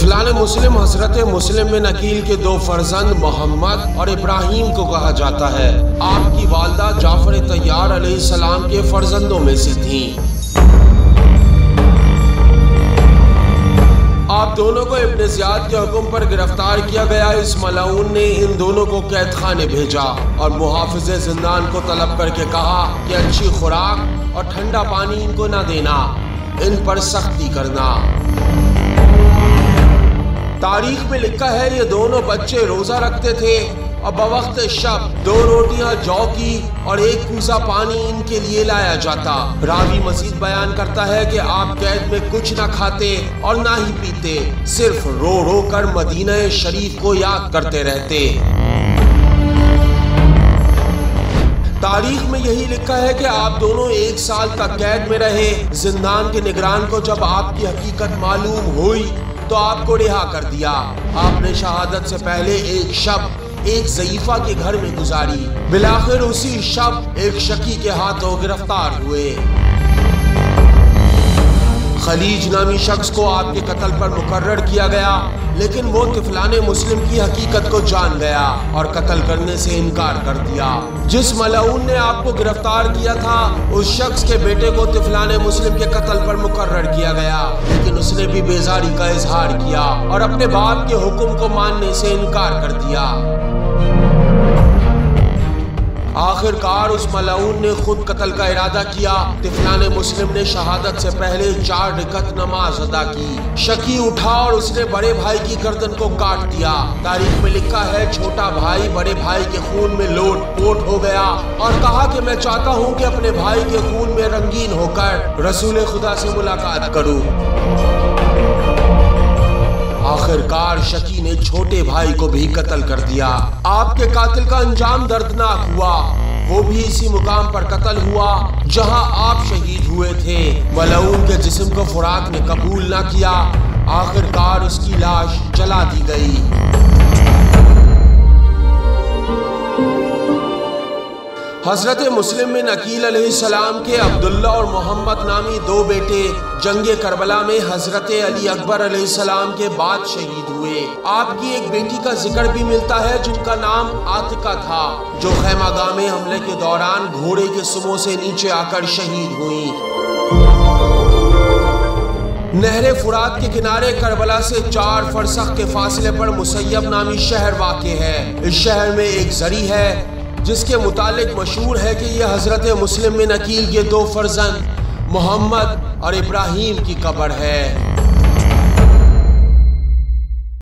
तिफलान मुस्लिम हजरत मुस्लिम बिन अकील के दो फर्जंद मोहम्मद और इब्राहिम को कहा जाता है। आपकी वालदा जाफर तैयार अलैहिस्सलाम के फर्जंदों में से थीं। आप दोनों को इब्न ज़ियाद के हुक्म पर गिरफ्तार किया गया। इस मलाऊन ने इन दोनों को कैद खाने भेजा और मुहाफिज़े जिंदान को तलब करके कहा कि अच्छी खुराक और ठंडा पानी इनको न देना, इन पर सख्ती करना। तारीख में लिखा है ये दोनों बच्चे रोजा रखते थे और बवक्त शब 2 रोटियां जौ की और 1 कूसा पानी इनके लिए लाया जाता। रावी मजीद बयान करता है कि आप कैद में कुछ न खाते और ना ही पीते, सिर्फ रो रो कर मदीना शरीफ को याद करते रहते। तारीख में यही लिखा है कि आप दोनों 1 साल तक कैद में रहे। जिंदान के निगरान को जब आपकी हकीकत मालूम हुई तो आपको रिहा कर दिया। आपने शहादत से पहले एक शब एक ज़ईफ़ा के घर में गुजारी। बिलाखिर उसी शब एक शकी के हाथों गिरफ्तार हुए। खलीज नामी शख्स को आपके कत्ल पर मुकर्रर किया गया, लेकिन वो तिफलान मुस्लिम की हकीकत को जान गया और कत्ल करने से इनकार कर दिया। जिस मलाऊन ने आपको गिरफ्तार किया था उस शख्स के बेटे को तिफलान मुस्लिम के कत्ल पर मुकर्रर किया गया, लेकिन उसने भी बेजारी का इजहार किया और अपने बाप के हुक्म को मानने से इनकार कर दिया। आखिरकार उस मलाऊन ने खुद कत्ल का इरादा किया। तिफलान मुस्लिम ने शहादत से पहले 4 रकअत नमाज अदा की। शकी उठा और उसने बड़े भाई की गर्दन को काट दिया। तारीख में लिखा है छोटा भाई बड़े भाई के खून में लोट-पोट हो गया और कहा कि मैं चाहता हूँ कि अपने भाई के खून में रंगीन होकर रसूल खुदा से मुलाकात करूँ। आखिरकार शकी ने छोटे भाई को भी कत्ल कर दिया। आपके कातिल का अंजाम दर्दनाक हुआ। वो भी इसी मुकाम पर कत्ल हुआ जहां आप शहीद हुए थे। मलाऊन के जिस्म को फुरात ने कबूल न किया। आखिरकार उसकी लाश जला दी गई। हजरत मुस्लिम बिन अकील अलैहिस्सलाम के अब्दुल्ला और मोहम्मद नामी 2 बेटे जंगे करबला में हजरत अली अकबर अलैहिस्सलाम के बाद शहीद हुए। आपकी एक बेटी का जिक्र भी मिलता है जिनका नाम आतिका था, जो खैमागाह में हमले के दौरान घोड़े के सुमों से नीचे आकर शहीद हुई। नहरे फुरात के किनारे करबला से 4 फरसख के फासले पर मुसैयब नामी शहर वाक़े है। इस शहर में एक जरी है जिसके मुतालिक मशहूर है कि यह हजरत मुस्लिम बिन अकील के 2 फर्जंद मोहम्मद और इब्राहिम की कब्र है।